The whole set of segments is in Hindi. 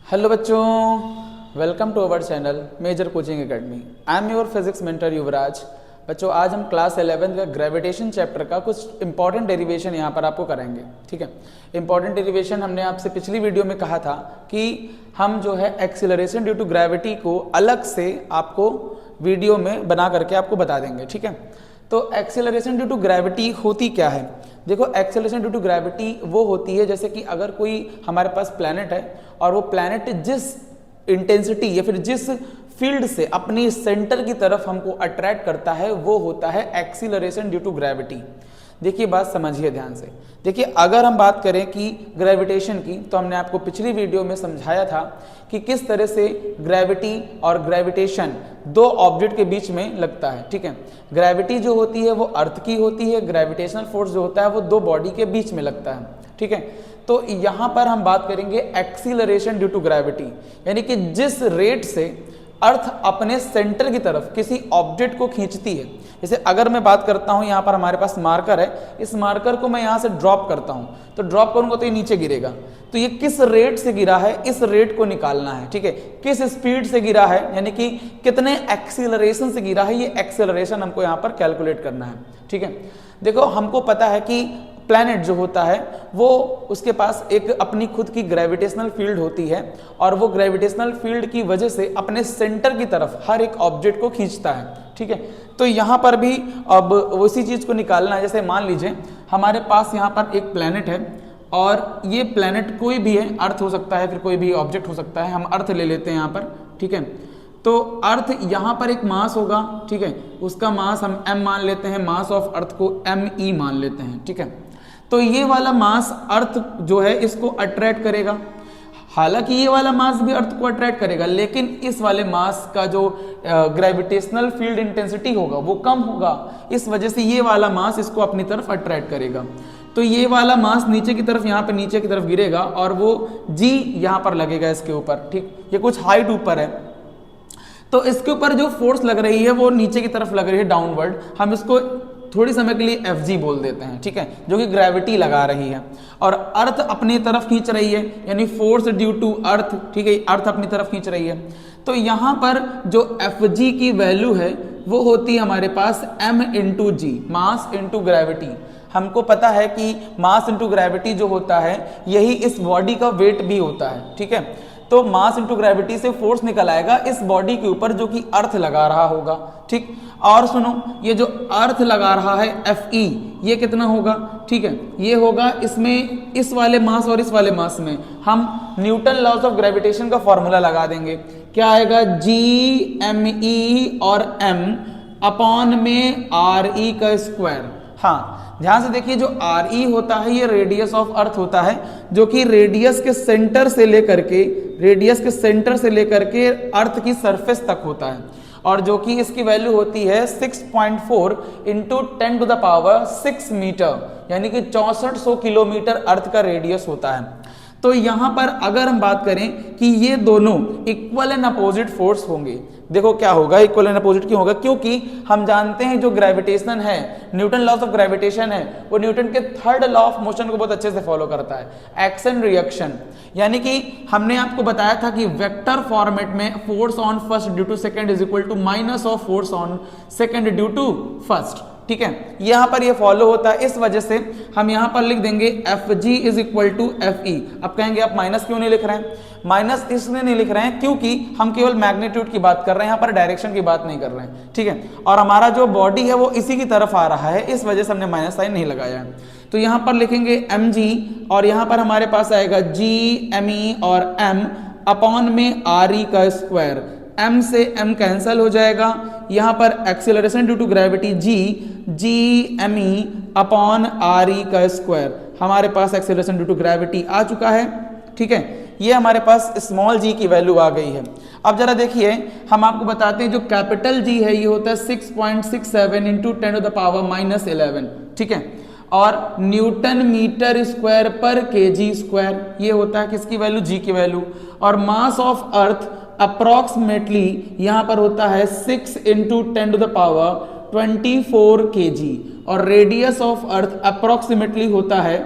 हेलो बच्चों, welcome to our channel Major Coaching Academy. I am your physics mentor Yuvraj. बच्चों, आज हम क्लास 11 का ग्रेविटेशन चैप्टर का कुछ इंपॉर्टेंट डेरिवेशन यहाँ पर आपको कराएंगे। ठीक है, इंपॉर्टेंट डेरिवेशन हमने आपसे पिछली वीडियो में कहा था कि हम जो है एक्सीलरेशन ड्यू टू ग्रेविटी को अलग से आपको वीडियो में बना करके आपको बता देंगे। ठीक है, तो एक्सेलरेशन ड्यू टू ग्रेविटी होती क्या है? देखो, एक्सेलरेशन ड्यू टू ग्रेविटी वो होती है जैसे कि अगर कोई हमारे पास प्लैनेट है और वो प्लैनेट जिस इंटेंसिटी या फिर जिस फील्ड से अपनी सेंटर की तरफ हमको अट्रैक्ट करता है वो होता है एक्सीलरेशन ड्यू टू ग्रेविटी। देखिए, बात समझिए ध्यान से। देखिए, अगर हम बात करें कि ग्रेविटेशन की, तो हमने आपको पिछली वीडियो में समझाया था कि किस तरह से ग्रेविटी और ग्रेविटेशन दो ऑब्जेक्ट के बीच में लगता है। ठीक है, ग्रेविटी जो होती है वो अर्थ की होती है, ग्रेविटेशनल फोर्स जो होता है वो दो बॉडी के बीच में लगता है। ठीक है, तो यहां पर हम बात करेंगे एक्सीलरेशन ड्यू टू ग्रेविटी, यानी कि जिस रेट से अर्थ अपने सेंटर की तरफ किसी ऑब्जेक्ट को खींचती है। जैसे अगर मैं बात करता हूं, यहां पर हमारे पास मार्कर है, इस मार्कर को मैं यहां से ड्रॉप करता हूं, तो ड्रॉप करूंगा तो ये नीचे गिरेगा। तो ये किस रेट से गिरा है, इस रेट को निकालना है। ठीक है, किस स्पीड से गिरा है, यानी कि कितने एक्सीलरेशन से गिरा है, ये एक्सीलरेशन हमको यहां पर कैलकुलेट करना है। ठीक है, देखो, हमको पता है कि प्लैनेट जो होता है वो उसके पास एक अपनी खुद की ग्रेविटेशनल फील्ड होती है और वो ग्रेविटेशनल फील्ड की वजह से अपने सेंटर की तरफ हर एक ऑब्जेक्ट को खींचता है। ठीक है, तो यहाँ पर भी अब उसी चीज को निकालना है। जैसे मान लीजिए हमारे पास यहाँ पर एक प्लैनेट है और ये प्लैनेट कोई भी है, अर्थ हो सकता है, फिर कोई भी ऑब्जेक्ट हो सकता है। हम अर्थ ले लेते हैं यहाँ पर। ठीक है, तो अर्थ यहाँ पर एक मास होगा। ठीक है, उसका मास हम m मान लेते हैं, मास ऑफ अर्थ को me मान लेते हैं। ठीक है, तो ये वाला मास अर्थ जो है इसको अट्रैक्ट करेगा। हालांकि ये वाला मास भी अर्थ को अट्रैक्ट करेगा, लेकिन इस वाले मास का जो ग्रेविटेशनल फील्ड इंटेंसिटी होगा वो कम होगा, इस वजह से ये वाला मास इसको अपनी तरफ अट्रैक्ट करेगा। तो ये वाला मास नीचे की तरफ, यहाँ पे नीचे की तरफ गिरेगा और वो g यहाँ पर लगेगा इसके ऊपर। ठीक, ये कुछ हाइट ऊपर है, तो इसके ऊपर जो फोर्स लग रही है वो नीचे की तरफ लग रही है, डाउनवर्ड। हम इसको थोड़ी समय के लिए Fg बोल देते हैं। ठीक है, जो कि ग्रेविटी लगा रही है और अर्थ अपनी तरफ खींच रही है, यानी फोर्स ड्यू टू अर्थ। ठीक है, अर्थ अपनी तरफ खींच रही है। तो यहां पर जो Fg की वैल्यू है वो होती है हमारे पास m इंटू जी, मास इंटू ग्रेविटी। हमको पता है कि मास इंटू ग्रेविटी जो होता है यही इस बॉडी का वेट भी होता है। ठीक है, तो मास इंटू ग्रेविटी से फोर्स निकल आएगा इस बॉडी के ऊपर जो कि अर्थ लगा रहा होगा। ठीक, और सुनो, ये जो अर्थ लगा रहा है Fe, ये कितना होगा? ठीक है, ये होगा इसमें, इस वाले मास और इस वाले मास में हम न्यूटन लॉज ऑफ ग्रेविटेशन का फॉर्मूला लगा देंगे। क्या आएगा? G और m अपॉन में Re का स्क्वायर। हाँ, ध्यान से देखिए, जो Re होता है ये रेडियस ऑफ अर्थ होता है, जो कि रेडियस के सेंटर से लेकर के अर्थ की सरफेस तक होता है, और जो कि इसकी वैल्यू होती है 6.4 into 10 to the power 6 metre, यानी कि 6400 किलोमीटर अर्थ का रेडियस होता है। तो यहां पर अगर हम बात करें कि ये दोनों इक्वल एंड अपोजिट फोर्स होंगे, देखो क्या होगा, इक्वल एंड अपोजिट क्यों होगा? क्योंकि हम जानते हैं जो ग्रेविटेशन है, न्यूटन लॉ ऑफ ग्रेविटेशन है, वो न्यूटन के थर्ड लॉ ऑफ मोशन को बहुत अच्छे से फॉलो करता है, एक्शन रिएक्शन। यानी कि हमने आपको बताया था कि वेक्टर फॉर्मेट में force on first due to second is equal to minus of force on second due to first. ठीक है, यहां पर ये फॉलो होता है, इस वजह से हम यहां पर लिख देंगे Fg is equal to Fe। अब कहेंगे आप माइनस क्यों नहीं लिख रहे हैं? माइनस इसलिए नहीं लिख रहे हैं क्योंकि हम केवल मैग्नीट्यूड की बात कर रहे हैं, यहां पर डायरेक्शन की बात नहीं कर रहे हैं। ठीक है, और हमारा जो बॉडी है वो इसी की तरफ आ रहा है, इस वजह से हमने माइनस साइन नहीं लगाया है। तो यहां पर लिखेंगे mg और यहां पर हमारे पास आएगा g me और m अपॉन में Re का स्क्वायर। m से m कैंसल हो जाएगा, यहां पर acceleration due to gravity g me upon Re का स्क्वायर। हमारे पास एक्सीलरेशन ड्यू टू ग्रेविटी आ चुका है। ठीक है, ये हमारे पास स्मॉल g की वैल्यू आ गई है। अब जरा देखिए, हम आपको बताते हैं जो कैपिटल G है ये होता है 6.67 into 10 to the power minus 11। ठीक है, और न्यूटन मीटर स्क्वायर पर kg स्क्वायर, ये होता है किसकी वैल्यू? G की वैल्यू। और मास ऑफ अर्थ अप्रोक्सीमेटली यहां पर होता है 6 into 10 to the power 24 kg, और रेडियस ऑफ अर्थ अप्रोक्सीमेटली होता है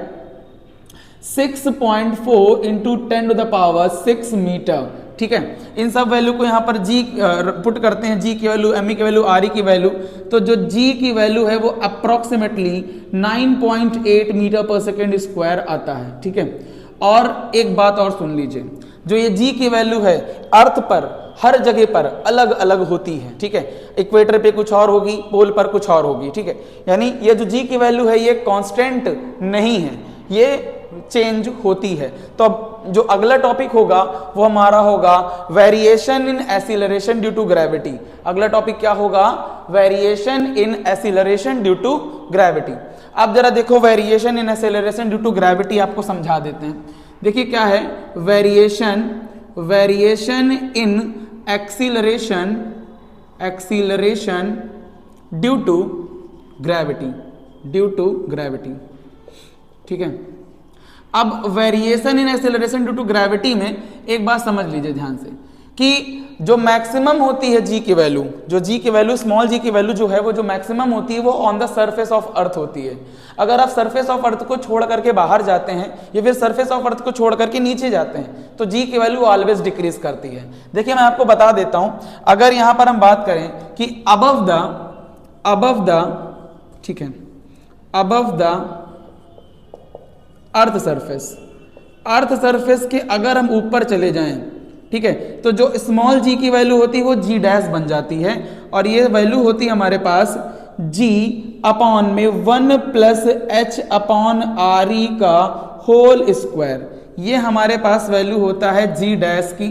6.4 इंटू 10⁶ मीटर। ठीक है, इन सब वैल्यू को यहाँ पर जी पुट करते हैं, जी की वैल्यू, एम की वैल्यू, आर की वैल्यू, तो जो जी की वैल्यू है वो अप्रोक्सीमेटली 9.8 मीटर पर सेकेंड स्क्वायर आता है। ठीक है, और एक बात और सुन लीजिए, जो ये जी की वैल्यू है अर्थ पर हर जगह पर अलग अलग होती है। ठीक है, इक्वेटर पे कुछ और होगी, पोल पर कुछ और होगी। ठीक है, यानी ये जो जी की वैल्यू है ये कांस्टेंट नहीं है, ये चेंज होती है। तो अब जो अगला टॉपिक होगा वो हमारा होगा variation in acceleration due to gravity. अगला टॉपिक क्या होगा? Variation in acceleration due to gravity. अब जरा देखो, variation in acceleration due to gravity आपको समझा देते हैं। देखिए क्या है variation in acceleration due to gravity. ठीक है, अब variation in acceleration due to gravity में एक बात समझ लीजिए ध्यान से कि जो मैक्सिमम होती है जी की वैल्यू, जो जी की वैल्यू, स्मॉल जी की वैल्यू जो है वो जो मैक्सिमम होती है वो on the surface of earth होती है। अगर आप सरफेस ऑफ अर्थ को छोड़ करके बाहर जाते हैं या फिर सरफेस ऑफ अर्थ को छोड़ करके नीचे जाते हैं तो जी की वैल्यू ऑलवेज डिक्रीज करती है। देखिए मैं आपको बता देता हूं, अगर यहां पर हम बात करें कि अबव द ठीक है, अबव द अर्थ सरफेस के अगर हम ऊपर चले जाएं, ठीक है, तो जो स्मॉल जी की वैल्यू होती है वो जी डैश बन जाती है और ये वैल्यू होती है हमारे पास जी अपॉन में 1 plus H upon R E का होल स्क्वायर। ये हमारे पास वैल्यू होता है जी डैश की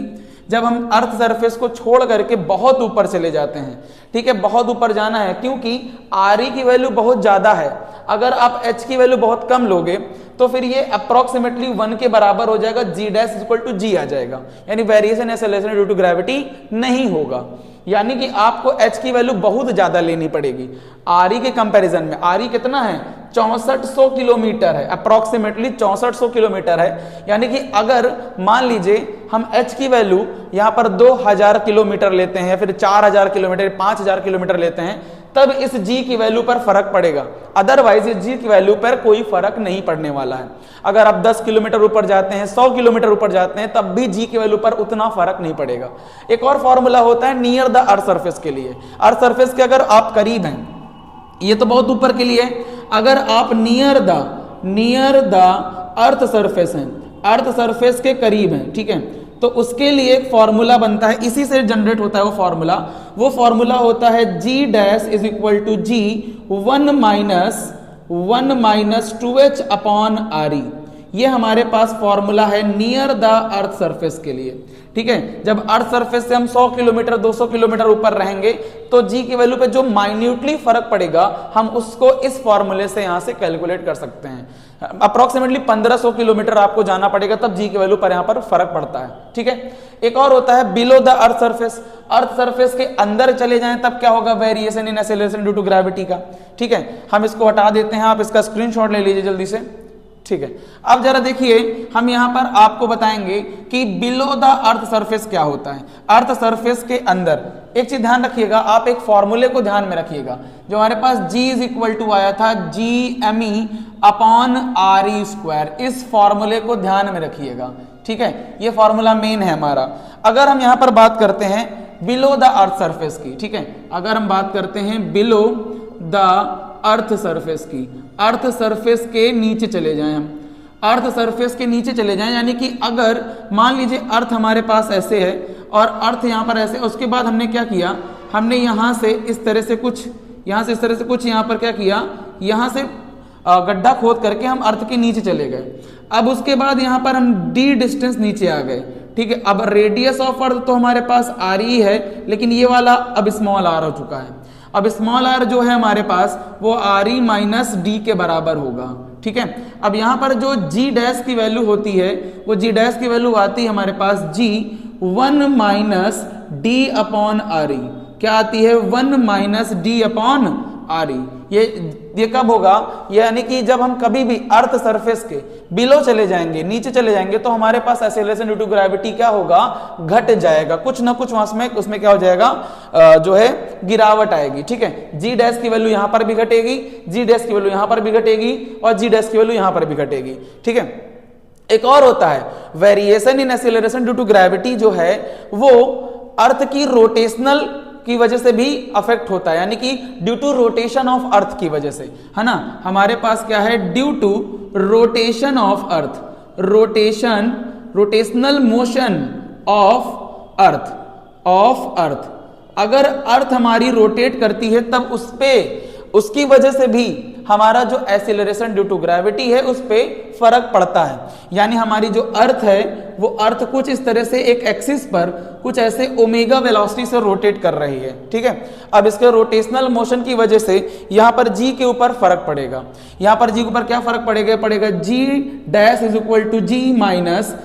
जब हम अर्थ सरफेस को छोड़ करके बहुत ऊपर चले जाते हैं। ठीक है, बहुत ऊपर जाना है क्योंकि आर ई की वैल्यू बहुत ज्यादा है। अगर आप एच की वैल्यू बहुत कम लोगे तो फिर ये अप्रोक्सीमेटली 1 के बराबर हो जाएगा, g dash equal to g आ जाएगा, यानी variation acceleration due to gravity नहीं होगा। यानी कि आपको एच की वैल्यू बहुत ज्यादा लेनी पड़ेगी आर ई के कंपैरिजन में। आर ई कितना है? 6400 किलोमीटर है, अप्रोक्सीमेटली 6400 किलोमीटर है। यानी कि अगर मान लीजिए हम एच की वैल्यू यहां पर 2000 किलोमीटर लेते हैं या फिर 4000 किलोमीटर, 5000 किलोमीटर लेते हैं, तब इस जी की वैल्यू पर फर्क पड़ेगा, अदरवाइज इस जी की वैल्यू पर कोई फर्क नहीं पड़ने वाला है। अगर आप 10 किलोमीटर ऊपर जाते हैं, 100 किलोमीटर ऊपर जाते हैं, तब भी जी की वैल्यू पर उतना फर्क नहीं पड़ेगा। एक और फॉर्मूला होता है नियर द अर्थ सरफेस के लिए। अर्थ सरफेस के अगर आप करीब हैं, ये तो बहुत ऊपर के लिए, अगर आप नियर द अर्थ सरफेस हैं, अर्थ सरफेस के करीब हैं, ठीक है, तो उसके लिए एक फॉर्मूला बनता है, इसी से जनरेट होता है वो फॉर्मूला होता है G dash is equal to G 1 minus 2h upon R E. ये हमारे पास फॉर्मूला है नियर द अर्थ सरफेस के लिए। ठीक है, जब अर्थ सरफेस से हम 100 किलोमीटर 200 किलोमीटर ऊपर रहेंगे तो जी की वैल्यू पे जो माइन्यूटली फर्क पड़ेगा हम उसको इस फॉर्मूले से यहां से कैलकुलेट कर सकते हैं। अप्रोक्सीमेटली 1500 किलोमीटर आपको जाना पड़ेगा तब जी की वैल्यू पर यहां पर फर्क पड़ता है। ठीक है, एक और होता है below the earth surface. Earth surface के अंदर चले जाएं तब क्या होगा? Variation in acceleration due to gravity का। ठीक है, हम इसको हटा देते हैं, आप इसका स्क्रीनशॉट ले लीजिए जल्दी से। ठीक है, अब जरा देखिए हम यहां पर आपको बताएंगे कि बिलो द अर्थ सरफेस क्या होता है। अर्थ सरफेस के अंदर एक चीज ध्यान रखिएगा, आप एक फॉर्मूले को ध्यान में रखिएगा जो हमारे पास G इज इक्वल टू आया था GME upon R E square. इस फॉर्मूले को ध्यान में रखिएगा। ठीक है, ये फॉर्मूला मेन है हमारा। अगर हम यहां पर बात करते हैं बिलो द अर्थ सरफेस की, ठीक है, अगर हम बात करते हैं बिलो द अर्थ सरफेस की, अर्थ सरफेस के नीचे चले जाएं, हम अर्थ सरफेस के नीचे चले जाएं, यानी कि अगर मान लीजिए अर्थ हमारे पास ऐसे है और अर्थ यहां पर ऐसे, उसके बाद हमने क्या किया, हमने यहां से इस तरह से कुछ, यहां से इस तरह से कुछ, यहां पर क्या किया, यहां से गड्ढा खोद करके हम अर्थ के नीचे चले गए। अब उसके बाद यहां पर हम d डिस्टेंस नीचे आ गए। ठीक है, अब रेडियस ऑफ अर्थ तो हमारे पास आर ई है, लेकिन ये वाला अब स्मॉल आर हो चुका है। अब स्मॉल आर जो है हमारे पास वो आर ई माइनस डी के बराबर होगा। ठीक है, अब यहां पर जो जी डैश की वैल्यू होती है वो जी डैश की वैल्यू आती है हमारे पास जी 1 माइनस डी अपॉन आर ई। क्या आती है? 1 minus D upon R E. ये कब होगा? यानी कि जब हम कभी भी अर्थ सरफेस के बिलो चले जाएंगे, नीचे चले जाएंगे, तो हमारे पास एक्सेलरेशन ड्यू टू ग्रेविटी क्या होगा? घट जाएगा, कुछ ना कुछ उसमें क्या हो जाएगा, जो है गिरावट आएगी। ठीक है, जी डैश की वैल्यू यहां पर भी घटेगी, जी डैश की वैल्यू यहां पर भी घटेगी और जी डैश की वैल्यू यहां पर भी घटेगी। ठीक है, एक और होता है variation in acceleration due to gravity, जो है वो अर्थ की रोटेशनल की वजह से भी अफेक्ट होता है, यानी कि due to rotation of earth की वजह से, है ना। हमारे पास क्या है, due to rotation of earth, rotational motion of earth. अगर अर्थ हमारी रोटेट करती है तब उसकी वजह से भी हमारा जो एक्सीलरेशन ड्यू टू ग्रेविटी है उस पे फर्क पड़ता है। यानी हमारी जो अर्थ है वो अर्थ कुछ इस तरह से एक एक्सिस पर कुछ ऐसे ओमेगा वेलोसिटी से रोटेट कर रही है, ठीक है। अब इसके रोटेशनल मोशन की वजह से यहां पर जी के ऊपर फर्क पड़ेगा। यहां पर जी के ऊपर क्या फर्क पड़ेगा G dash is equal to G minus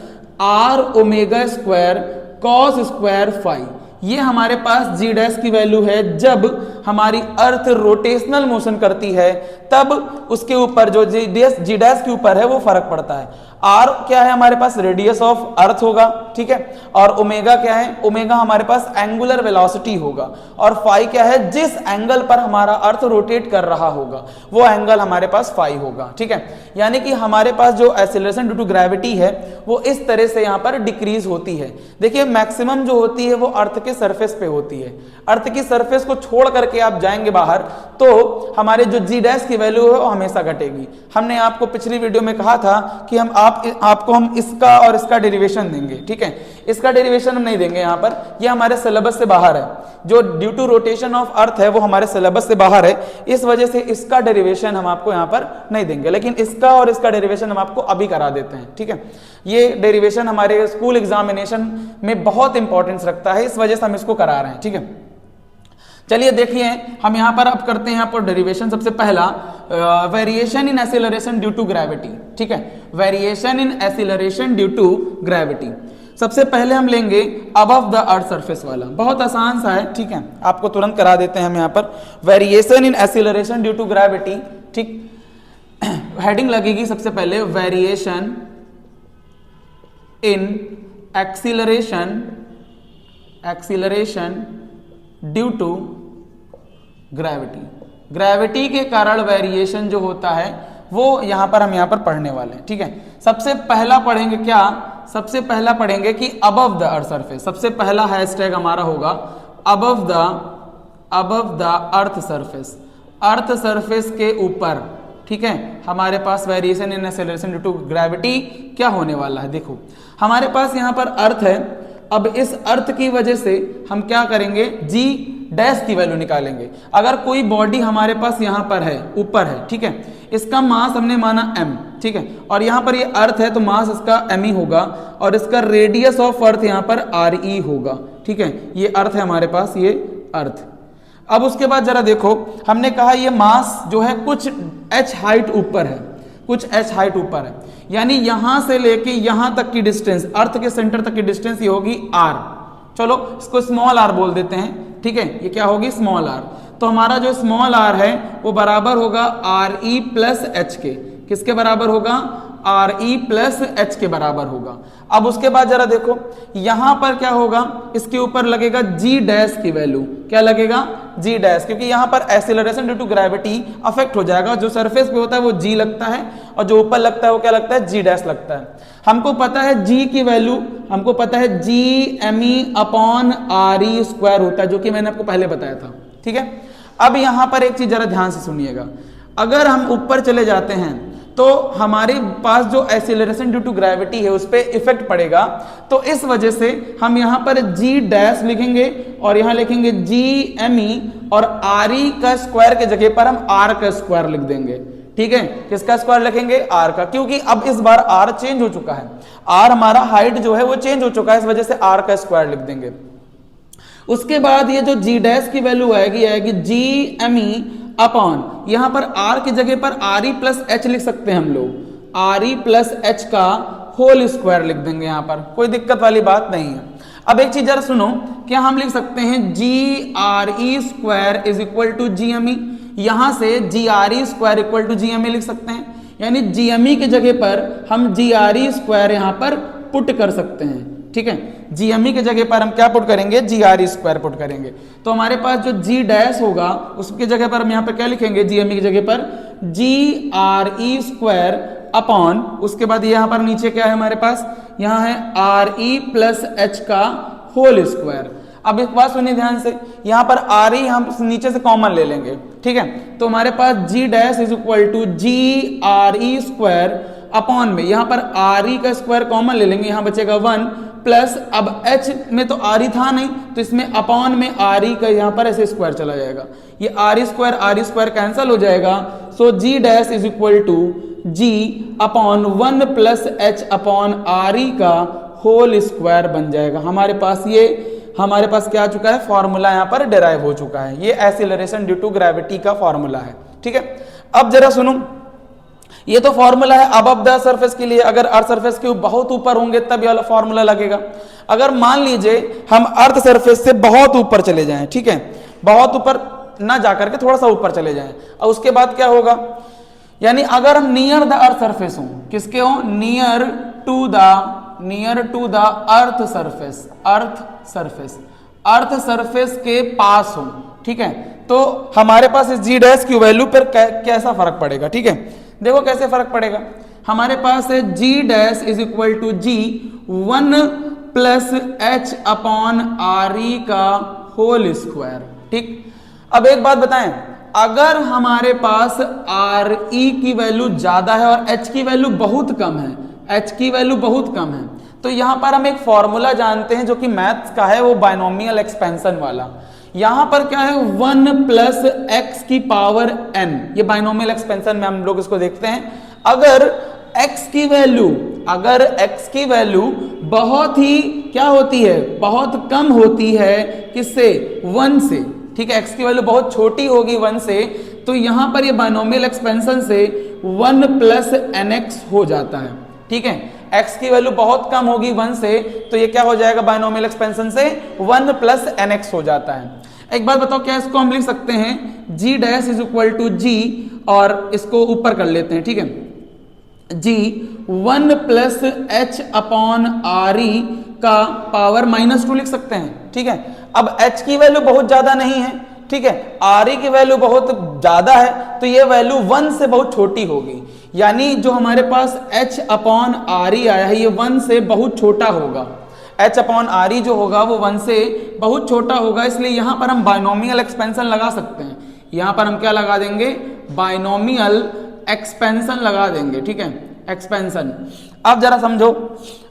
R omega square cos square phi. ये हमारे पास जी डैश की वैल्यू है जब हमारी अर्थ रोटेशनल मोशन करती है, तब उसके ऊपर जो जी डैश के ऊपर है वो फर्क पड़ता है। आर क्या है, हमारे पास रेडियस ऑफ अर्थ होगा, ठीक है। और ओमेगा क्या है, ओमेगा हमारे पास एंगुलर वेलोसिटी होगा। और फाई क्या है, जिस एंगल पर हमारा अर्थ रोटेट कर रहा होगा वो एंगल हमारे पास फाई होगा, ठीक है। यानी कि हमारे पास जो एक्सीलरेशन ड्यू टू ग्रेविटी है वो इस तरह से यहां पर डिक्रीज होती है। देखिए मैक्सिमम जो होती है वो अर्थ के सरफेस पे होती है। अर्थ की सरफेस को छोड़ करके आप जाएंगे बाहर तो हमारे जो जी डैश की वैल्यू है वो हमेशा घटेगी। हमने आपको पिछली वीडियो में कहा था कि आपको हम इसका और इसका डेरिवेशन देंगे, ठीक है। इसका डेरिवेशन हम नहीं देंगे यहाँ पर, ये हमारे सिलेबस से बाहर है। जो due to rotation of earth है वो हमारे सिलेबस से बाहर है, इस वजह से इसका डेरिवेशन हम आपको यहाँ पर नहीं देंगे, लेकिन इसका और इसका डेरिवेशन हम आपको अभी करा देते हैं, ठीक है। ये डेरिवेशन हमारे स्कूल एग्जामिनेशन में बहुत इंपॉर्टेंस रखता है, इस वजह से हम इसको करा रहे हैं, ठीक है। चलिए देखिए हम यहां पर अब करते हैं यहाँ पर डेरिवेशन। सबसे पहला variation in acceleration due to gravity, ठीक है। Variation in acceleration due to gravity सबसे पहले हम लेंगे अबव द अर्थ सरफेस वाला, बहुत आसान सा है, ठीक है। आपको तुरंत करा देते हैं हम यहाँ पर variation in acceleration due to gravity, ठीक। हेडिंग लगेगी सबसे पहले variation in acceleration due to gravity. Gravity के कारण वेरिएशन जो होता है वो यहां पर हम यहां पर पढ़ने वाले हैं, ठीक है। सबसे पहला पढ़ेंगे क्या, सबसे पहला पढ़ेंगे कि अबव द अर्थ सरफेस। सबसे पहला हैशटैग हमारा होगा above the earth surface, earth surface के ऊपर, ठीक है। हमारे पास variation in acceleration due to gravity क्या होने वाला है, देखो हमारे पास यहां पर अर्थ है। अब इस अर्थ की वजह से हम क्या करेंगे, जी डैश की वैल्यू निकालेंगे। अगर कोई बॉडी हमारे पास यहां पर है, ऊपर है, ठीक है, इसका मास हमने माना m, ठीक है, और यहां पर ये अर्थ है तो मास इसका m ही होगा, और इसका रेडियस ऑफ अर्थ यहां पर re होगा, ठीक है। ये अर्थ है हमारे पास, ये अर्थ। अब उसके बाद जरा देखो, हमने कहा ये मास जो है कुछ h हाइट ऊपर है, कुछ h हाइट ऊपर है, यानी यहां से लेके यहां तक की डिस्टेंस, अर्थ के सेंटर तक की डिस्टेंस ये होगी r। चलो इसको स्मॉल r बोल देते हैं, ठीक है। ये क्या होगी, स्मॉल r। तो हमारा जो स्मॉल r है वो बराबर होगा re प्लस एच के। किसके बराबर होगा, re प्लस एच के बराबर होगा। अब उसके बाद जरा देखो यहां पर क्या होगा, इसके ऊपर लगेगा जी डैश की वैल्यू। क्या लगेगा, जी डैश, क्योंकि यहां पर acceleration due to gravity affect हो जाएगा। जो सरफेस पे होता है वो जी लगता है और जो ऊपर लगता है वो क्या लगता है, जी डैश लगता है। हमको पता है जी की वैल्यू, हमको पता है G ME upon R E square होता है, जो कि मैंने आपको पहले बताया था, ठीक है। अब यहां पर एक चीज जरा ध्यान से सुनिएगा, अगर हम ऊपर चले जाते हैं तो हमारे पास जो एक्सीलरेशन ड्यू टू ग्रेविटी है उस पर इफेक्ट पड़ेगा। तो इस वजह से हम यहां पर जी डैश लिखेंगे और यहां लिखेंगे जी एम ई, और आर ई का स्क्वायर के जगह पर हम आर का स्क्वायर लिख देंगे, ठीक है। किसका स्क्वायर लिखेंगे, आर का, क्योंकि अब इस बार आर चेंज हो चुका है, आर हमारा हाइट जो है वो चेंज हो चुका है, इस वजह से आर का स्क्वायर लिख देंगे। उसके बाद ये जो जी डैश की वैल्यू आएगी जी एम ई अपॉन, यहां पर r की जगह पर आर ई प्लस एच लिख सकते हैं हम लोग, आर ई प्लस एच का होल स्क्वायर लिख देंगे, यहां पर कोई दिक्कत वाली बात नहीं है। अब एक चीज जरा सुनो, क्या हम लिख सकते हैं G R E square is equal to G M E, यहां से G R E square equal to G M E लिख सकते हैं, यानी जी एम ई की जगह पर हम जी आर ई स्क्वायर यहां पर पुट कर सकते हैं, ठीक है। जीएमई की जगह पर हम क्या पुट करेंगे, जी आर ई स्क्वायर पुट करेंगे। तो हमारे पास जो जी डैश होगा उसकी जगह पर हम यहाँ पे क्या लिखेंगे, जीएमई की जगह पर जी आर ई स्क्वायर अपॉन, उसके बाद यहाँ पर नीचे क्या है हमारे पास, यहाँ है आर ई प्लस एच का होल स्क्वायर। अब एक बात सुनिए ध्यान से, यहाँ पर आर ई हम नीचे से कॉमन ले लेंगे, ठीक है, तो हमारे पास G dash is equal to G R E square upon में, यहाँ पर आर ई का स्क्वायर कॉमन ले लेंगे, यहाँ बचेगा 1 प्लस, अब एच में तो आर ई था नहीं तो इसमें अपॉन में आर ई का यहाँ पर ऐसे स्क्वायर चला जाएगा, ये आर ई स्क्वायर कैंसिल हो जाएगा। So G dash is equal to G upon 1 plus H upon R E का होल स्क्वायर बन जाएगा। हमारे पास क्या आ चुका है, फॉर्मूला यहाँ पर डिराइव हो चुका है, ये एक्सीलरेशन ड्यू टू ग्रेविटी का फॉर्मूला है, ठीक है। अब जरा सुनो, ये तो फॉर्मूला है अबव द सरफेस के लिए, अगर अर्थ सरफेस के बहुत ऊपर होंगे तब ये वाला फॉर्मूला लगेगा। अगर मान लीजिए हम अर्थ सरफेस से बहुत ऊपर चले जाएं, ठीक है, बहुत ऊपर ना जाकर के थोड़ा सा ऊपर चले जाएं, और उसके बाद क्या होगा, यानी अगर हम नियर द अर्थ सरफेस हो, किसके हो, near to the earth surface के पास हो, ठीक है, तो हमारे पास इस जी डैश की वैल्यू पर कैसा फर्क पड़ेगा, ठीक है, देखो कैसे फर्क पड़ेगा। हमारे पास है G dash is equal to G 1 plus H upon R E का होल स्क्वायर, ठीक। अब एक बात बताएं, अगर हमारे पास आर ई की वैल्यू ज्यादा है और एच की वैल्यू बहुत कम है, तो यहां पर हम एक फॉर्मूला जानते हैं जो कि मैथ्स का है, वो बाइनोमियल एक्सपेंशन वाला। यहां पर क्या है, 1 प्लस एक्स की पावर n, ये बाइनोमियल एक्सपेंशन में हम लोग इसको देखते हैं। अगर x की वैल्यू बहुत ही क्या होती है, बहुत कम होती है, किससे, 1 से, ठीक है, x की वैल्यू बहुत छोटी होगी 1 से, तो यहां पर ये बाइनोमियल एक्सपेंशन से 1 प्लस nx हो जाता है, ठीक है। x की वैल्यू बहुत कम होगी 1 से, तो ये क्या हो जाएगा, बाइनोमियल एक्सपेंशन से 1 प्लस nx हो जाता है। एक बात बताओ, क्या इसको हम लिख सकते हैं, g dash is equal to g, और इसको ऊपर कर लेते हैं, ठीक है, g 1 plus H upon R E का पावर -2 लिख सकते हैं, ठीक है। अब h की वैल्यू बहुत ज्यादा नहीं है, ठीक है, आर ई की वैल्यू बहुत ज्यादा है, तो ये वैल्यू 1 से बहुत छोटी होगी, यानी जो हमारे पास h अपॉन आर ई आया है ये 1 से बहुत छोटा होगा, h अपॉन आर ई जो होगा वो 1 से बहुत छोटा होगा, इसलिए यहां पर हम बाइनोमियल एक्सपेंशन लगा सकते हैं। यहां पर हम क्या लगा देंगे, बाइनोमियल एक्सपेंशन लगा देंगे, ठीक है, एक्सपेंशन। अब जरा समझो,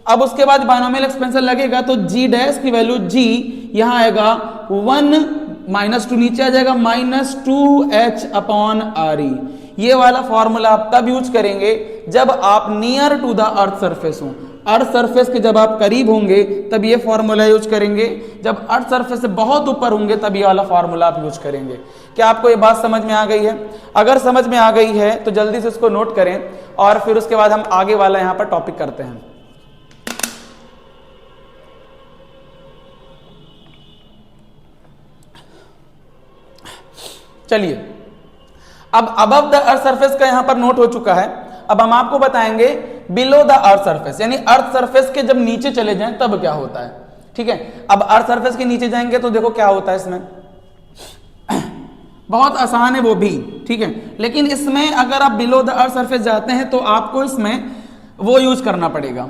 अब उसके बाद बाइनोमियल एक्सपेंशन लगेगा तो g डैश की वैल्यू g यहां आएगा 1 -2 नीचे आ जाएगा -2h अपॉन आर ई। ये वाला फॉर्मूला आप तब यूज करेंगे जब आप near to the earth surface हो, अर्थ सरफेस के जब आप करीब होंगे तब ये फॉर्मूला यूज करेंगे, जब अर्थ सरफेस से बहुत ऊपर होंगे तब ये वाला फॉर्मूला आप यूज करेंगे। क्या आपको ये बात समझ में आ गई है? अगर समझ में आ गई है तो जल्दी से इसको नोट करें और फिर उसके बाद हम आगे वाला यहां पर टॉपिक करते हैं। चलिए, अब अबव द अर्थ सरफेस का यहां पर नोट हो चुका है। अब हम आपको बताएंगे बिलो द अर्थ सरफेस, यानी अर्थ सरफेस के जब नीचे चले जाएं तब क्या होता है। ठीक है, अब अर्थ सरफेस के नीचे जाएंगे तो देखो क्या होता है इसमें, बहुत आसान है वो भी, ठीक है, लेकिन इसमें अगर आप बिलो द अर्थ सरफेस जाते हैं तो आपको इसमें वो यूज करना पड़ेगा,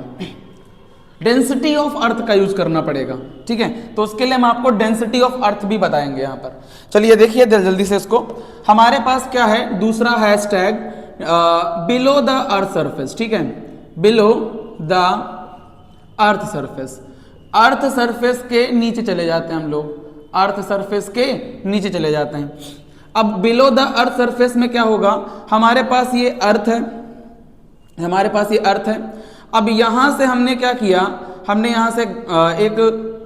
डेंसिटी ऑफ अर्थ का यूज करना पड़ेगा। ठीक है, तो उसके लिए हम आपको डेंसिटी ऑफ अर्थ भी बताएंगे यहां पर। चलिए देखिए जल्दी से इसको, हमारे पास क्या है, दूसरा hashtag below the earth surface. ठीक है, below the earth surface, earth surface के नीचे चले जाते हैं हम लोग, अर्थ सरफेस के नीचे चले जाते हैं। अब बिलो द अर्थ सरफेस में क्या होगा, हमारे पास ये अर्थ है, हमारे पास ये अर्थ है। अब यहां से हमने क्या किया, हमने यहां से एक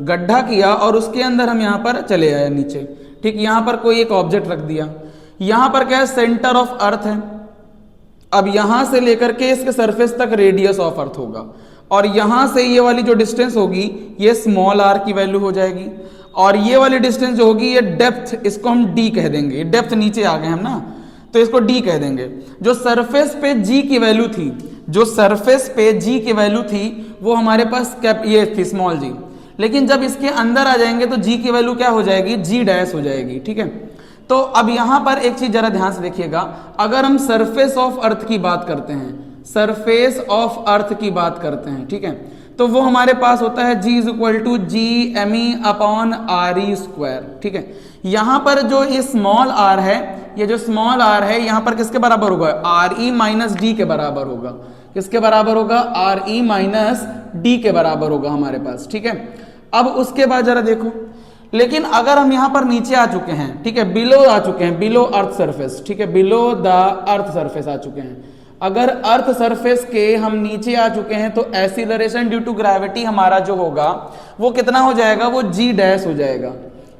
गड्ढा किया और उसके अंदर हम यहां पर चले आए नीचे। ठीक, यहां पर कोई एक ऑब्जेक्ट रख दिया, यहां पर क्या है, सेंटर ऑफ अर्थ है। अब यहां से लेकर के इसके सरफेस तक रेडियस ऑफ अर्थ होगा, और यहां से ये वाली जो डिस्टेंस होगी ये स्मॉल आर की वैल्यू हो जाएगी, और ये वाली डिस्टेंस जो होगी ये डेप्थ, इसको हम डी कह देंगे, डेप्थ नीचे आ गए हम ना, तो इसको डी कह देंगे। जो सरफेस पे जी की वैल्यू थी, जो सरफेस पे जी की वैल्यू थी वो हमारे पास ये थी स्मॉल जी, लेकिन जब इसके अंदर आ जाएंगे तो जी की वैल्यू क्या हो जाएगी, जी डैश हो जाएगी। ठीक है, तो अब यहां पर एक चीज जरा ध्यान से देखिएगा, अगर हम सरफेस ऑफ अर्थ की बात करते हैं, सरफेस ऑफ अर्थ की बात करते हैं, ठीक है, तो वो हमारे पास होता है g is equal to G M E upon R E square, ठीक है। यहां पर जो ये स्मॉल r है, ये जो स्मॉल r है यहां पर किसके बराबर होगा, आर ई माइनस डी के बराबर होगा। किसके बराबर होगा, आर ई माइनस डी के बराबर होगा हमारे पास, ठीक है। अब उसके बाद जरा देखो, लेकिन अगर हम यहां पर नीचे आ चुके हैं, ठीक है, बिलो आ चुके हैं, बिलो अर्थ सरफेस, ठीक है, बिलो द अर्थ सरफेस आ चुके हैं, अगर अर्थ सरफेस के हम नीचे आ चुके हैं तो एक्सीलरेशन ड्यू टू ग्रेविटी हमारा जो होगा वो कितना हो जाएगा, वो जी डैश हो जाएगा,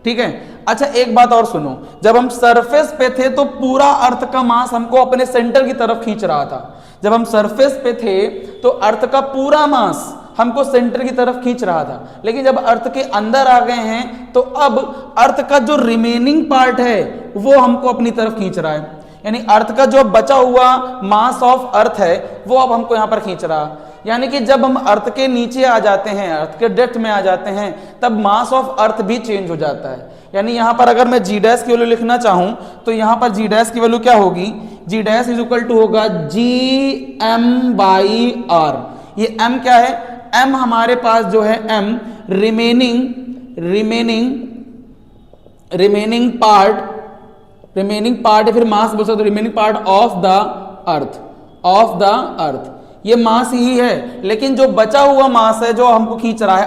ठीक है। अच्छा एक बात और सुनो, जब हम सरफेस पे थे तो पूरा अर्थ का मास हमको अपने सेंटर की तरफ खींच रहा था। जब हम सरफेस पे थे तो अर्थ का पूरा मास हमको सेंटर की तरफ खींच रहा था, लेकिन जब अर्थ के अंदर आ गए हैं तो अब अर्थ का जो रिमेनिंग पार्ट है वो हमको अपनी तरफ खींच रहा है, यानी अर्थ का जो बचा हुआ मास ऑफ अर्थ है वो अब हमको यहां पर खींच रहा है। यानी कि जब हम अर्थ के नीचे आ जाते हैं, अर्थ के डेप्थ में आ जाते हैं, तब मास ऑफ अर्थ भी चेंज हो जाता है। यानी यहां पर अगर मैं जी डैश की वैल्यू लिखना चाहूं तो यहां पर जी डैश की वैल्यू क्या होगी, जी डैश इज इक्वल टू होगा जी एम बाई आर। ये एम क्या है, एम हमारे पास जो है एम रिमेनिंग पार्ट है, फिर मास बोल सकते, remaining part of the earth, ये मास ही है। लेकिन जो बचा हुआ मास है जो हमको खींच रहा है,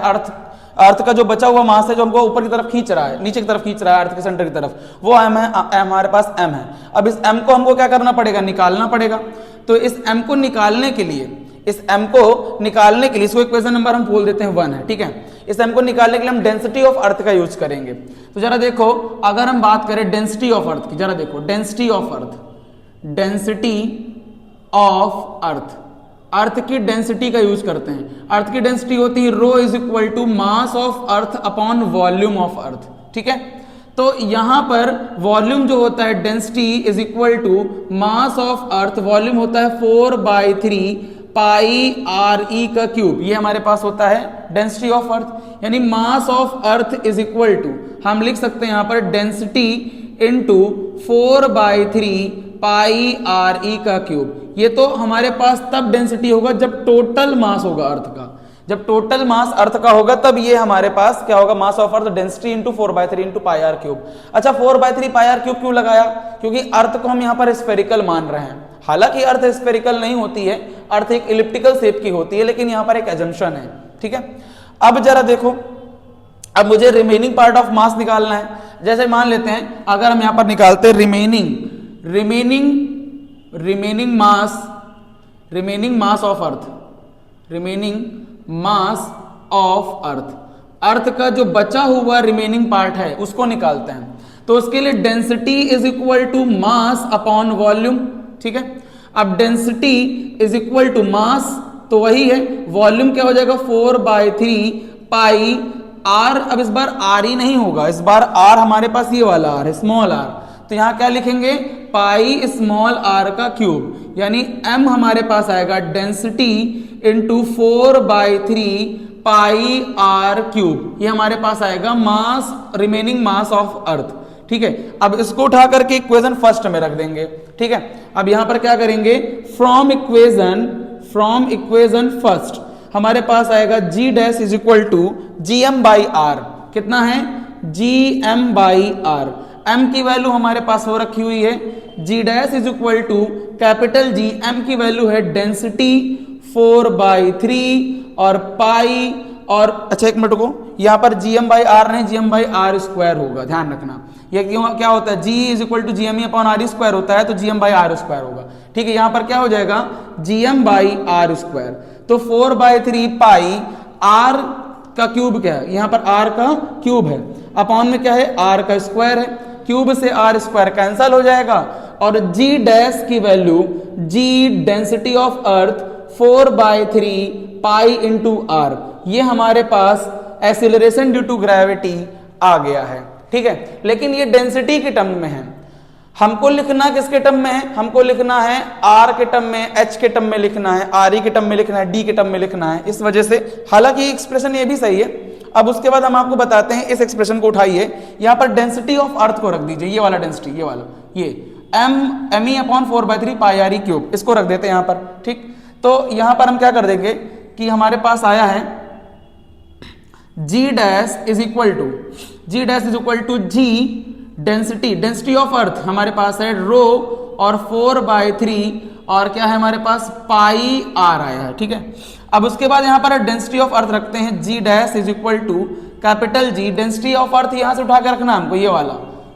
अर्थ का जो बचा हुआ मास है जो हमको ऊपर की तरफ खींच रहा है, नीचे की तरफ खींच रहा है, अर्थ के सेंटर की तरफ, वो एम है, हमारे पास एम है। अब इस एम को हमको क्या करना पड़ेगा, निकालना पड़ेगा। तो इस एम को निकालने के लिए, इसको इक्वेशन नंबर हम बोल देते हैं 1 है, ठीक है। इस एम को निकालने के लिए हम डेंसिटी ऑफ अर्थ का यूज करेंगे। तो जरा देखो, अगर हम बात करें डेंसिटी ऑफ अर्थ की, जरा देखो डेंसिटी ऑफ अर्थ की डेंसिटी का यूज करते हैं। अर्थ की डेंसिटी होती है rho is equal to mass of earth upon volume of earth, ठीक है। तो यहां पर वॉल्यूम जो होता है, density is equal to mass of earth, volume होता है 4/3 पाई आर ई का क्यूब, ये हमारे पास होता है डेंसिटी ऑफ अर्थ। यानी mass of earth is equal to, हम लिख सकते हैं यहां पर density into 4/3 pi R E का क्यूब। ये तो हमारे पास तब डेंसिटी होगा जब टोटल मास होगा अर्थ का, जब टोटल मास अर्थ का होगा तब ये हमारे पास क्या होगा, mass of earth density into 4/3 into pi R cube. अच्छा 4/3 पाई आर क्यूब क्यों लगाया, क्योंकि अर्थ को हम यहाँ पर स्फेरिकल मान रहे हैं। हालांकि अर्थ स्फेरिकल नहीं होती है, अर्थ एक इलिप्टिकल शेप की होती है, लेकिन यहाँ पर एक एजम्पशन है, ठीक है। अब जरा देखो, अब मुझे रिमेनिंग पार्ट ऑफ मास निकालना है। जैसे मान लेते हैं, अगर हम यहाँ पर निकालते हैं रिमेनिंग मास ऑफ अर्थ का जो बचा हुआ रिमेनिंग पार्ट है उसको निकालते हैं। तो उसके लिए density is equal to mass upon volume, ठीक है। अब density is equal to mass तो वही है, वॉल्यूम क्या हो जाएगा 4/3 पाई आर। अब इस बार आर ही नहीं होगा, इस बार आर हमारे पास ये वाला आर है, स्मॉल आर, तो यहां क्या लिखेंगे, पाई स्मॉल आर का क्यूब। यानी एम हमारे पास आएगा density into 4/3 pi R cube, ये हमारे पास आएगा मास, रिमेनिंग मास ऑफ अर्थ, ठीक है। अब इसको उठा करके इक्वेशन फर्स्ट में रख देंगे, ठीक है। अब यहां पर क्या करेंगे, फ्रॉम इक्वेशन फर्स्ट हमारे पास आएगा G dash is equal to G M by R. कितना है, G M by R. M की वैल्यू हमारे पास हो रखी हुई है, G dash is equal to capital G, M की वैल्यू है डेंसिटी 4/3 और पाई, और अच्छा एक मिनट को, यहां पर जी एम बाई आर नहीं, G M by R square होगा, ध्यान रखना। ये क्यों, क्या होता है, G is equal to G M E upon R square होता है, तो G M by R square होगा, ठीक है। यहां पर क्या हो जाएगा, G M by R square. तो 4/3 पाई आर का क्यूब क्या है, यहां पर आर का क्यूब है, अपॉन में क्या है, आर का स्क्वायर है, क्यूब से आर स्क्वायर कैंसल हो जाएगा, और जी डैश की वैल्यू, g density of earth 4/3 pi into R, ये हमारे पास एक्सीलरेशन ड्यू टू ग्रेविटी आ गया है, ठीक है। लेकिन ये डेंसिटी के टर्म में है, हमको लिखना किसके टर्म में है, हमको लिखना है आर के टर्म में, एच के टर्म में लिखना है, आर ई के टर्म में लिखना है, डी के टर्म में लिखना है। इस वजह से, हालांकि एक्सप्रेशन ये भी सही है। अब उसके बाद हम आपको बताते हैं, इस एक्सप्रेशन को उठाइए, यहां पर डेंसिटी ऑफ अर्थ को रख दीजिए, ये वाला डेंसिटी, ये वाला, ये M E upon 4/3 pi R E cube, इसको रख देते हैं यहां पर, ठीक। तो यहां पर हम क्या कर देंगे कि हमारे पास आया है G dash is equal to G density of earth हमारे पास है रो और 4/3 और क्या है हमारे पास पाई आर आया है, ठीक है। अब उसके बाद यहां पर डेंसिटी ऑफ अर्थ रखते हैं G dash is equal to capital G। Density of earth यहां से उठा के रखना है हमको,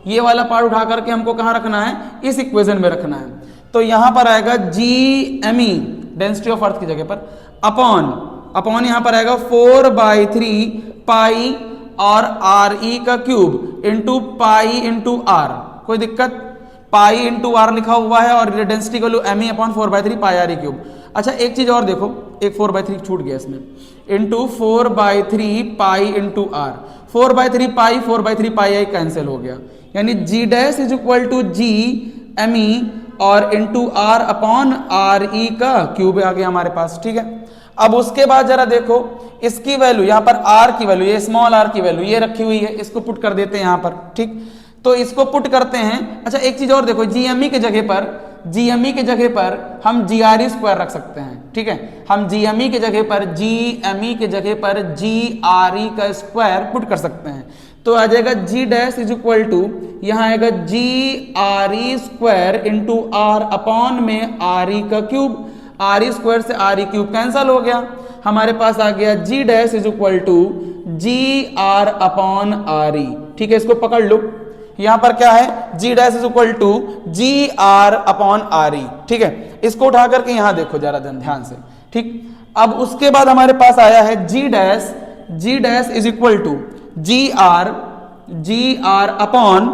ये वाला पार्ट उठा करके हमको कहां रखना है, इस इक्वेशन में रखना है। तो यहां पर आएगा GME डेंसिटी ऑफ अर्थ की जगह पर अपॉन यहां पर आएगा 4/3 पाई और RE का cube into pi into R. कोई दिक्कत, पाई इंटू आर लिखा हुआ है और डेंसिटी का value ME upon 4/3 pi RE cube. अच्छा एक चीज और देखो, एक 4/3 छूट गया इसमें, into 4/3 pi into R. 4/3 pi 4/3 pi आई कैंसिल हो गया, यानी G dash is equal to GME और इंटू आर अपॉन RE का क्यूब आ गया हमारे पास, ठीक है। अब उसके बाद जरा देखो इसकी वैल्यू, यहां पर R की वैल्यू, ये स्मॉल r की वैल्यू ये रखी हुई है, इसको पुट कर देते हैं यहां पर, ठीक। तो इसको पुट करते हैं। अच्छा एक चीज और देखो, GME के जगह पर हम GRE स्क्वायर रख सकते हैं, ठीक है। हम GME के जगह पर GRE का स्क्वायर पुट कर सकते हैं। तो आ जाएगा G dash is equal to, यहां आएगा GRE square into R upon में RE का क्यूब। RE स्क्वायर से RE क्यूब कैंसल हो गया, हमारे पास आ गया G dash is equal to GR upon RE, ठीक है। इसको पकड़ लो, यहां पर क्या है G dash is equal to GR upon RE, ठीक है। इसको उठा करके यहां देखो जरा ध्यान से, ठीक। अब उसके बाद हमारे पास आया है G dash is equal to GR upon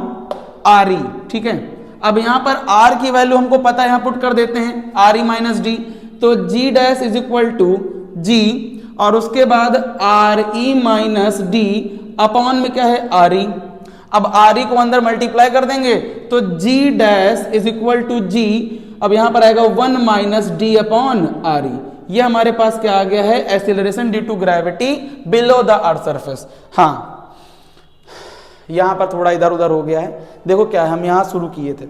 RE, ठीक है। अब यहां पर R की वैल्यू हमको पता है, यहां पुट कर देते हैं RE माइनस D। तो G dash is equal to G और उसके बाद RE माइनस D अपॉन में क्या है RE। अब RE को अंदर मल्टीप्लाई कर देंगे तो G dash is equal to G, अब यहां पर आएगा 1 माइनस D अपॉन RE। ये हमारे पास क्या आ गया है, acceleration due to gravity below the earth surface. हाँ यहां पर थोड़ा इधर उधर हो गया है, देखो क्या है, हम यहां शुरू किए थे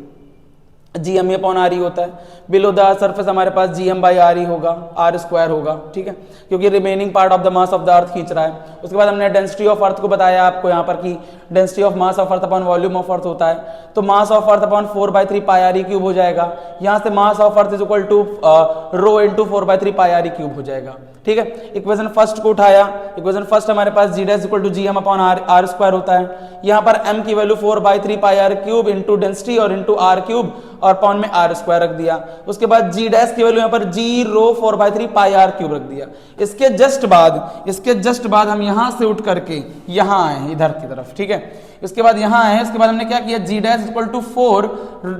GME अपॉन RE होता है, बिलो द सरफेस हमारे पास GM बाई RE होगा, R स्क्वायर होगा, ठीक है, क्योंकि remaining part of the mass of the earth खींच रहा है। उसके बाद हमने डेंसिटी ऑफ अर्थ को बताया आपको यहाँ पर कि density of mass of earth upon volume of earth होता है। तो mass of earth upon 4/3 pi RE cube हो जाएगा, यहाँ से mass of earth is equal to rho into 4/3 pi RE cube हो जाएगा, ठीक है। इक्वेशन फर्स्ट को उठाया, इक्वेशन फर्स्ट हमारे पास G dash equal to GM upon R square होता है। यहाँ पर M की value 4/3 pi R cube into density और इंटू R क्यूब और अपॉन में R स्क्वायर रख दिया। उसके बाद G डैश की वैल्यू यहाँ पर G रो 4/3 पाई R क्यूब रख दिया। इसके जस्ट बाद हम यहाँ से उठ करके यहाँ आए इधर की तरफ, ठीक है। इसके बाद यहाँ आए, इसके बाद हमने क्या किया, G dash equal to 4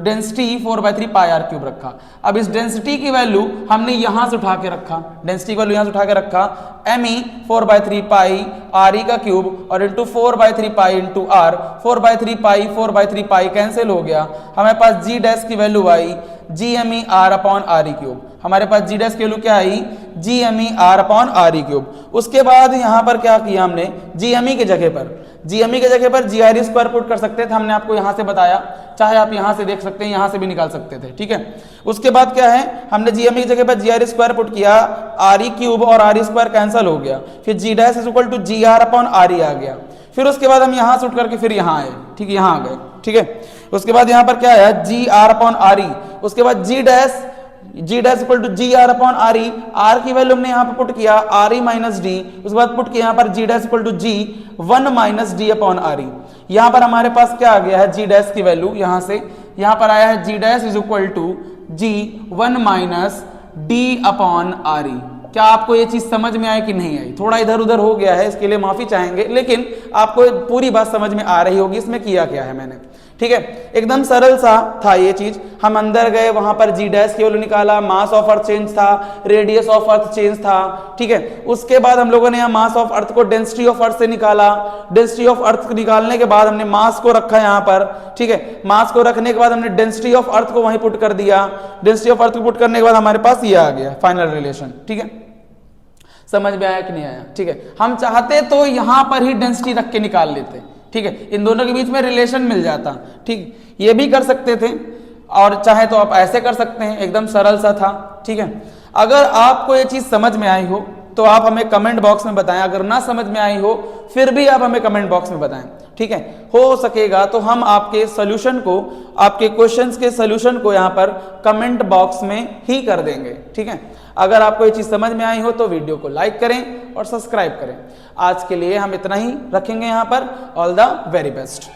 density 4/3 pi R cube रखा। अब इस डेंसिटी की वैल्यू हमने यहाँ से उठा के रखा, डेंसिटी की वैल्यू यहाँ से उठा के रखा, ME 4/3 पाई RE का क्यूब और into 4/3 pi into R। 4/3 pi cancel हो गया, हमारे पास G डैश की वैल्यू आई GME R upon RE cube. हमारे पास G डैश की वैल्यू क्या आई, GME R upon RE cube. उसके बाद यहाँ पर क्या किया हमने, GME के जगह पर GRE स्क्वायर पुट कर सकते थे, हमने आपको यहाँ से बताया, चाहे आप यहाँ से देख सकते हैं, यहाँ से भी निकाल सकते थे, ठीक है। उसके बाद क्या है, हमने GME की जगह पर GRE स्क्वायर पुट किया, RE क्यूब और RE स्क्वायर कैंसिल हो गया, फिर G dash is equal to GR upon RE आ गया। फिर उसके बाद हम यहाँ से उठ करके फिर यहाँ आए, ठीक है, यहाँ आ गए, ठीक है। उसके बाद यहाँ पर क्या आया, GR अपॉन RE। उसके बाद G dash equal to GR upon RE, R की वैल्यू हमने यहाँ पर पुट किया RE माइनस D। उसके बाद पुट किया यहाँ पर G dash equal to G 1 minus D upon RE। यहाँ पर हमारे पास क्या आ गया है, G डैश की वैल्यू यहाँ से यहाँ पर आया है G dash is equal to G 1 minus D upon RE। क्या आपको ये चीज समझ में आई कि नहीं आई? थोड़ा इधर उधर हो गया है, इसके लिए माफी चाहेंगे, लेकिन आपको पूरी बात समझ में आ रही होगी इसमें किया क्या है मैंने, ठीक है। एकदम सरल सा था ये चीज। हम अंदर गए, वहां पर G डैश की वैल्यू निकाला, मास ऑफ अर्थ चेंज था, रेडियस ऑफ अर्थ चेंज था, ठीक है। उसके बाद हम लोगों ने यहाँ मास ऑफ अर्थ को डेंसिटी ऑफ अर्थ से निकाला, डेंसिटी ऑफ अर्थ निकालने के बाद हमने मास को रखा यहाँ पर, ठीक है। मास को रखने के बाद हमने डेंसिटी ऑफ अर्थ को वहीं पुट कर दिया, डेंसिटी ऑफ अर्थ को पुट करने के बाद हमारे पास ये आ गया फाइनल रिलेशन, ठीक है। समझ में आया कि नहीं आया? ठीक है। हम चाहते तो यहां पर ही डेंसिटी रख के निकाल लेते, ठीक है, इन दोनों के बीच में रिलेशन मिल जाता, ठीक, ये भी कर सकते थे और चाहे तो आप ऐसे कर सकते हैं, एकदम सरल सा था, ठीक है। अगर आपको ये चीज समझ में आई हो तो आप हमें कमेंट बॉक्स में बताएं, अगर ना समझ में आई हो फिर भी आप हमें कमेंट बॉक्स में बताएं, ठीक है। हो सकेगा तो हम आपके सॉल्यूशन को, आपके क्वेश्चंस के सॉल्यूशन को यहाँ पर कमेंट बॉक्स में ही कर देंगे, ठीक है। अगर आपको ये चीज समझ में आई हो तो वीडियो को लाइक करें और सब्सक्राइब करें। आज के लिए हम इतना ही रखेंगे यहाँ पर। All the very best.